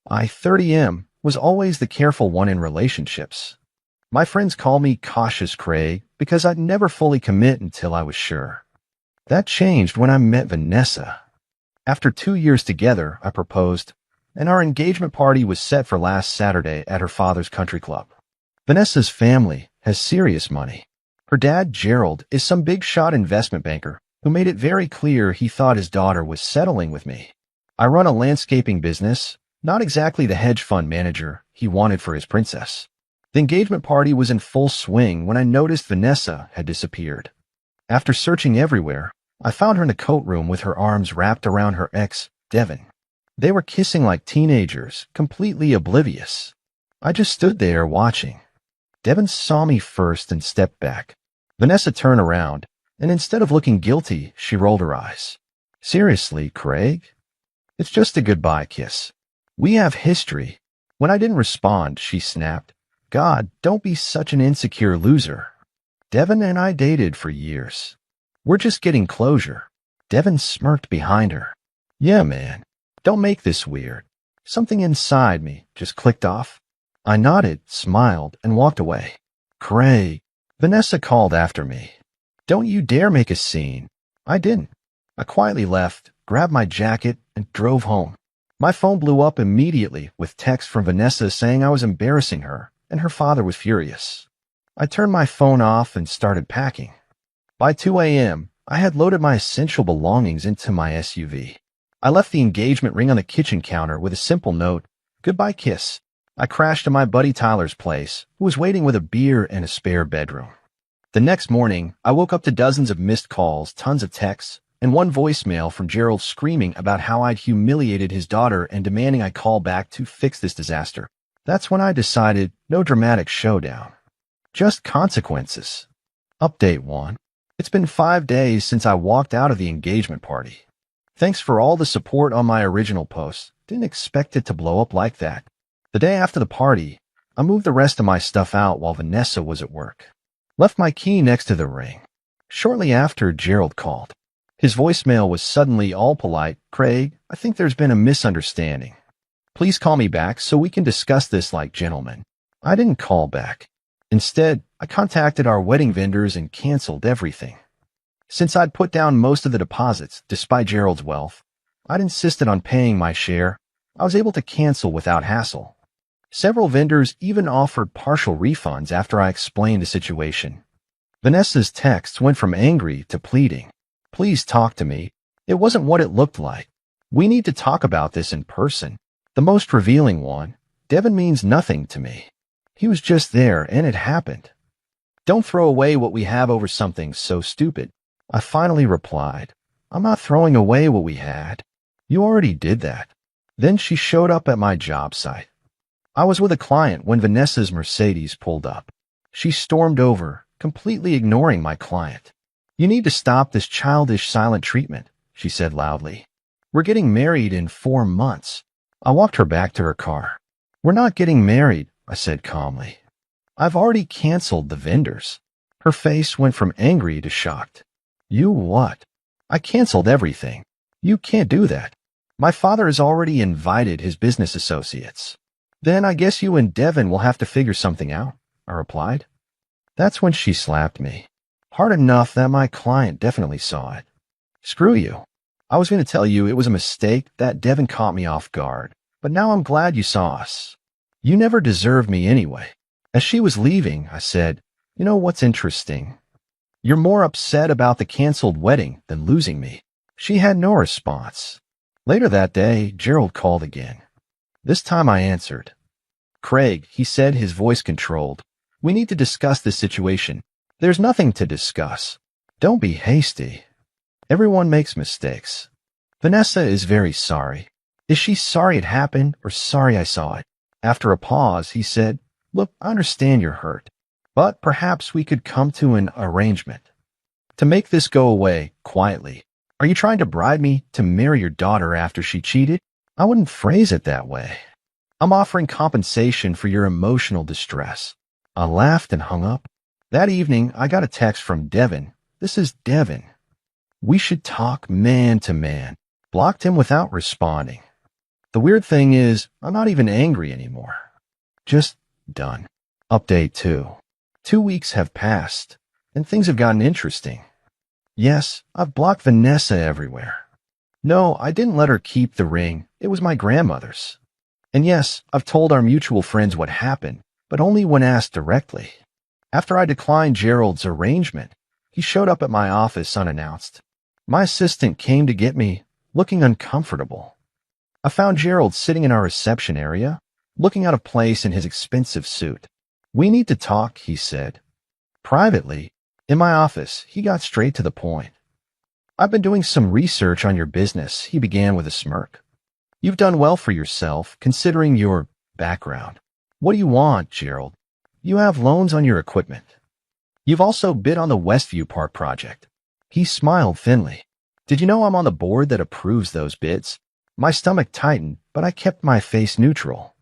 I, 30M, was always the careful one in relationships. My friends call me Cautious Craig because I'd never fully commit until I was sure. That changed when I met Vanessa. After 2 years together, I proposed, and our engagement party was set for last Saturday at her father's country club. Vanessa's family has serious money. Her dad, Gerald, is some big-shot investment banker who made it very clear he thought his daughter was settling with me. I run a landscaping business, not exactly the hedge fund manager he wanted for his princess. The engagement party was in full swing when I noticed Vanessa had disappeared. After searching everywhere, I found her in the coat room with her arms wrapped around her ex, Devin. They were kissing like teenagers, completely oblivious. I just stood there watching. Devin saw me first and stepped back. Vanessa turned around, and instead of looking guilty, she rolled her eyes. Seriously, Craig? It's just a goodbye kiss. We have history. When I didn't respond, she snapped, God, don't be such an insecure loser. Devin and I dated for years. We're just getting closure. Devin smirked behind her. Yeah, man. Don't make this weird. Something inside me just clicked off. I nodded, smiled, and walked away. Craig, Vanessa called after me. Don't you dare make a scene. I didn't. I quietly left, grabbed my jacket, and drove home. My phone blew up immediately with text from Vanessa saying I was embarrassing her, and her father was furious. I turned my phone off and started packing. By 2 a.m., I had loaded my essential belongings into my SUV. I left the engagement ring on the kitchen counter with a simple note, goodbye kiss. I crashed to my buddy Tyler's place, who was waiting with a beer and a spare bedroom. The next morning, I woke up to dozens of missed calls, tons of texts, and one voicemail from Gerald screaming about how I'd humiliated his daughter and demanding I call back to fix this disaster. That's when I decided no dramatic showdown. Just consequences. Update 1. It's been 5 days since I walked out of the engagement party. Thanks for all the support on my original post. Didn't expect it to blow up like that. The day after the party, I moved the rest of my stuff out while Vanessa was at work. Left my key next to the ring. Shortly after, Gerald called. His voicemail was suddenly all polite. Craig, I think there's been a misunderstanding. Please call me back so we can discuss this like gentlemen. I didn't call back. Instead, I contacted our wedding vendors and canceled everything. Since I'd put down most of the deposits, despite Gerald's wealth, I'd insisted on paying my share. I was able to cancel without hassle. Several vendors even offered partial refunds after I explained the situation. Vanessa's texts went from angry to pleading. Please talk to me. It wasn't what it looked like. We need to talk about this in person. The most revealing one, Devin means nothing to me. He was just there and it happened. Don't throw away what we have over something so stupid. I finally replied, I'm not throwing away what we had. You already did that. Then she showed up at my job site. I was with a client when Vanessa's Mercedes pulled up. She stormed over, completely ignoring my client. You need to stop this childish silent treatment, she said loudly. We're getting married in 4 months. I walked her back to her car. We're not getting married, I said calmly. I've already canceled the vendors. Her face went from angry to shocked. You what? I canceled everything. You can't do that. My father has already invited his business associates. Then I guess you and Devin will have to figure something out, I replied. That's when she slapped me. Hard enough that my client definitely saw it. Screw you. I was going to tell you it was a mistake that Devin caught me off guard, but now I'm glad you saw us. You never deserved me anyway. As she was leaving, I said, you know what's interesting? You're more upset about the canceled wedding than losing me. She had no response. Later that day, Gerald called again. This time I answered. Craig, he said, his voice controlled. We need to discuss this situation. There's nothing to discuss. Don't be hasty. Everyone makes mistakes. Vanessa is very sorry. Is she sorry it happened or sorry I saw it? After a pause, he said, look, I understand you're hurt, but perhaps we could come to an arrangement. To make this go away quietly. Are you trying to bribe me to marry your daughter after she cheated? I wouldn't phrase it that way. I'm offering compensation for your emotional distress. I laughed and hung up. That evening, I got a text from Devin. This is Devin. We should talk man to man. Blocked him without responding. The weird thing is, I'm not even angry anymore. Just done. Update 2. 2 weeks have passed, and things have gotten interesting. Yes, I've blocked Vanessa everywhere. No, I didn't let her keep the ring. It was my grandmother's. And yes, I've told our mutual friends what happened, but only when asked directly. After I declined Gerald's arrangement, he showed up at my office unannounced. My assistant came to get me, looking uncomfortable. I found Gerald sitting in our reception area, looking out of place in his expensive suit. "We need to talk," he said. Privately, in my office, he got straight to the point. "I've been doing some research on your business," he began with a smirk. "You've done well for yourself, considering your background. What do you want, Gerald? You have loans on your equipment. You've also bid on the Westview Park project." He smiled thinly. "Did you know I'm on the board that approves those bids?" My stomach tightened, but I kept my face neutral.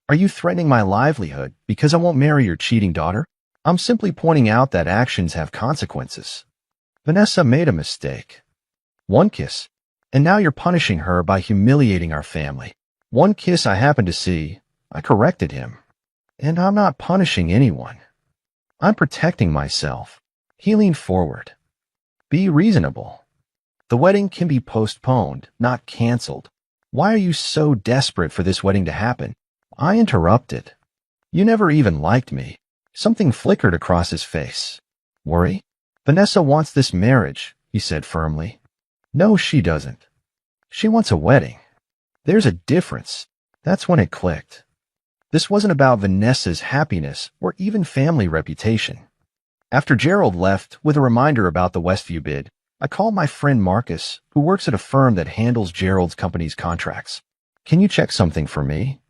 "Are you threatening my livelihood because I won't marry your cheating daughter?" "I'm simply pointing out that actions have consequences. Vanessa made a mistake. One kiss, and now you're punishing her by humiliating our family. One kiss I happened to see. I corrected him. And I'm not punishing anyone. I'm protecting myself." He leaned forward. "Be reasonable. The wedding can be postponed, not canceled. Why are you so desperate for this wedding to happen?" I interrupted. "You never even liked me." Something flickered across his face. "Worry? Vanessa wants this marriage," he said firmly. "No, she doesn't. She wants a wedding." There's a difference. That's when it clicked. This wasn't about Vanessa's happiness or even family reputation. After Gerald left with a reminder about the Westview bid, I called my friend Marcus, who works at a firm that handles Gerald's company's contracts. "Can you check something for me?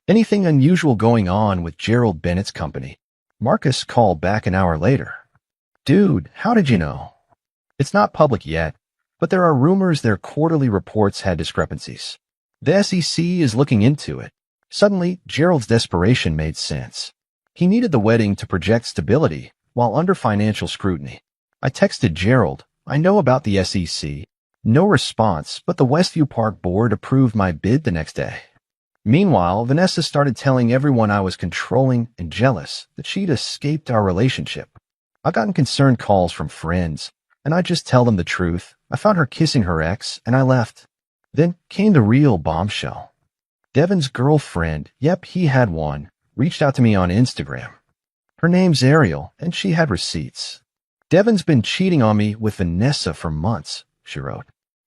Anything unusual going on with Gerald Bennett's company?" Marcus called back an hour later. "Dude, how did you know?" "It's not public yet, but there are rumors their quarterly reports had discrepancies. The SEC is looking into it." Suddenly, Gerald's desperation made sense. He needed the wedding to project stability while under financial scrutiny. I texted Gerald, "I know about the SEC." No response, but the Westview Park board approved my bid the next day. Meanwhile, Vanessa started telling everyone I was controlling and jealous, that she'd escaped our relationship. I've gotten concerned calls from friends, and I just tell them the truth. I found her kissing her ex, and I left. Then came the real bombshell. Devin's girlfriend, yep, he had one, reached out to me on Instagram. Her name's Ariel, and she had receipts. "Devin's been cheating on me with Vanessa for months," she wrote.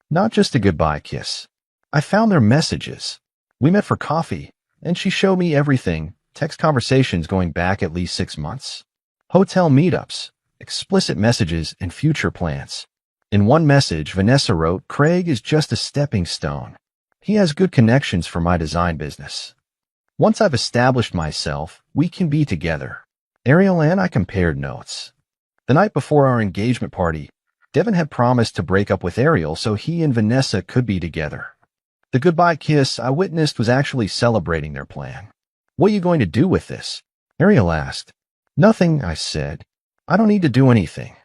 "Not just a goodbye kiss. I found their messages. We met for coffee, and she showed me everything, text conversations going back at least 6 months. Hotel meetups, explicit messages, and future plans." In one message, Vanessa wrote, "Craig is just a stepping stone. He has good connections for my design business. Once I've established myself, we can be together." Ariel and I compared notes. The night before our engagement party, Devin had promised to break up with Ariel so he and Vanessa could be together. The goodbye kiss I witnessed was actually celebrating their plan. "What are you going to do with this?" Ariel asked. "Nothing," I said. "I don't need to do anything.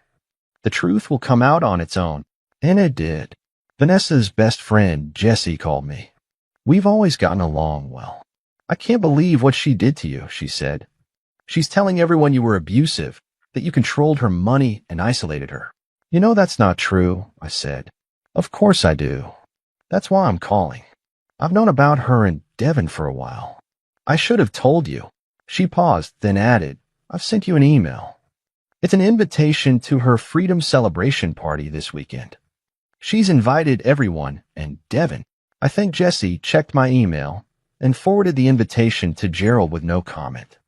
The truth will come out on its own." And it did. Vanessa's best friend, Jessie, called me. "We've always gotten along well. I can't believe what she did to you," she said. "She's telling everyone you were abusive, that you controlled her money and isolated her." "You know that's not true," I said. "Of course I do. That's why I'm calling. I've known about her and Devin for a while. I should have told you." She paused, then added, "I've sent you an email. It's an invitation to her freedom celebration party this weekend. She's invited everyone, and Devin." I think Jessie checked my email and forwarded the invitation to Gerald with no comment.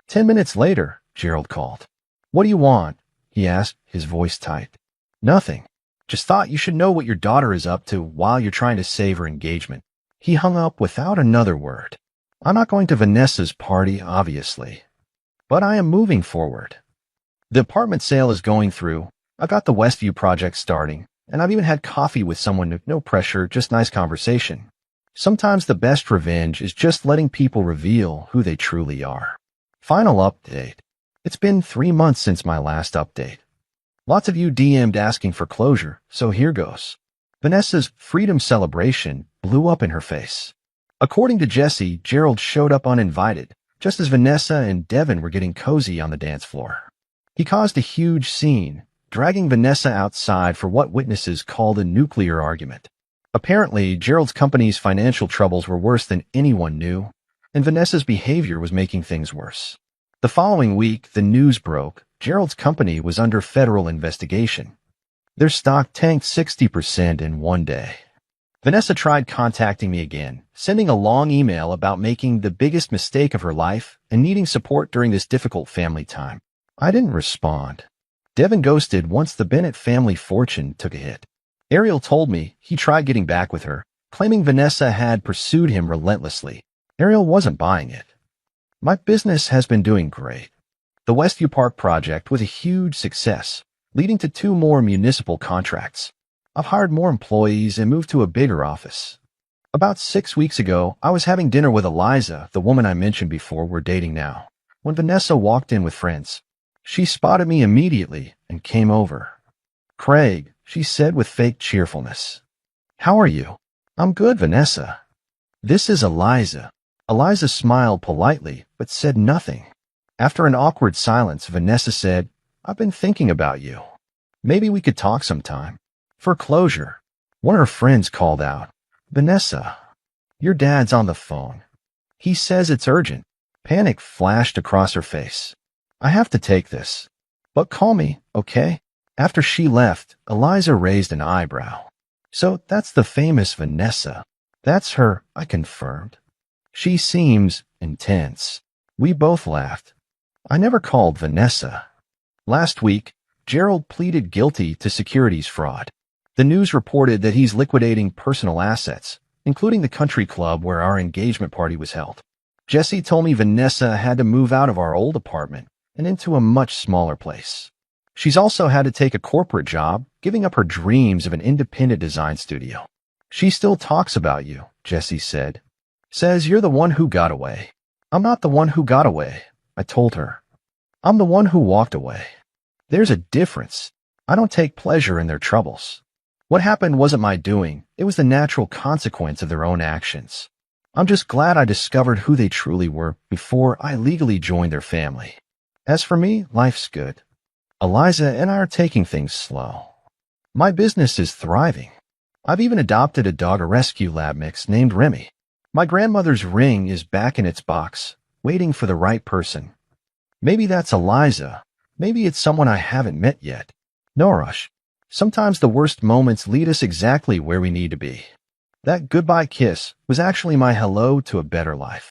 10 minutes later, Gerald called. "What do you want?" he asked, his voice tight. "Nothing. Just thought you should know what your daughter is up to while you're trying to save her engagement." He hung up without another word. I'm not going to Vanessa's party, obviously, but I am moving forward. The apartment sale is going through. I've got the Westview project starting, and I've even had coffee with someone, no pressure, just nice conversation. Sometimes the best revenge is just letting people reveal who they truly are. Final update. It's been 3 months since my last update. Lots of you DM'd asking for closure, so here goes. Vanessa's freedom celebration blew up in her face. According to Jesse, Gerald showed up uninvited, just as Vanessa and Devin were getting cozy on the dance floor. He caused a huge scene, dragging Vanessa outside for what witnesses called a nuclear argument. Apparently, Gerald's company's financial troubles were worse than anyone knew, and Vanessa's behavior was making things worse. The following week, the news broke. Gerald's company was under federal investigation. Their stock tanked 60% in one day. Vanessa tried contacting me again, sending a long email about making the biggest mistake of her life and needing support during this difficult family time. I didn't respond. Devin ghosted once the Bennett family fortune took a hit. Ariel told me he tried getting back with her, claiming Vanessa had pursued him relentlessly. Ariel wasn't buying it. My business has been doing great. The Westview Park project was a huge success, leading to 2 more municipal contracts. I've hired more employees and moved to a bigger office. About 6 weeks ago, I was having dinner with Eliza, the woman I mentioned before we're dating now, when Vanessa walked in with friends. She spotted me immediately and came over. "Craig," she said with fake cheerfulness. "How are you?" "I'm good, Vanessa." "This is Eliza." Eliza smiled politely, but said nothing. After an awkward silence, Vanessa said, "I've been thinking about you. Maybe we could talk sometime." For closure, one of her friends called out, "Vanessa, your dad's on the phone. He says it's urgent." Panic flashed across her face. "I have to take this, but call me, okay?" After she left, Eliza raised an eyebrow. "So that's the famous Vanessa." "That's her," I confirmed. "She seems intense." We both laughed. I never called Vanessa. Last week, Gerald pleaded guilty to securities fraud. The news reported that he's liquidating personal assets, including the country club where our engagement party was held. Jesse told me Vanessa had to move out of our old apartment and into a much smaller place. She's also had to take a corporate job, giving up her dreams of an independent design studio. "She still talks about you," Jesse said. "Says you're the one who got away." "I'm not the one who got away," I told her. "I'm the one who walked away." There's a difference. I don't take pleasure in their troubles. What happened wasn't my doing. It was the natural consequence of their own actions. I'm just glad I discovered who they truly were before I legally joined their family. As for me, life's good. Eliza and I are taking things slow. My business is thriving. I've even adopted a dog rescue lab mix named Remy. My grandmother's ring is back in its box, waiting for the right person. Maybe that's Eliza. Maybe it's someone I haven't met yet. No rush. Sometimes the worst moments lead us exactly where we need to be. That goodbye kiss was actually my hello to a better life.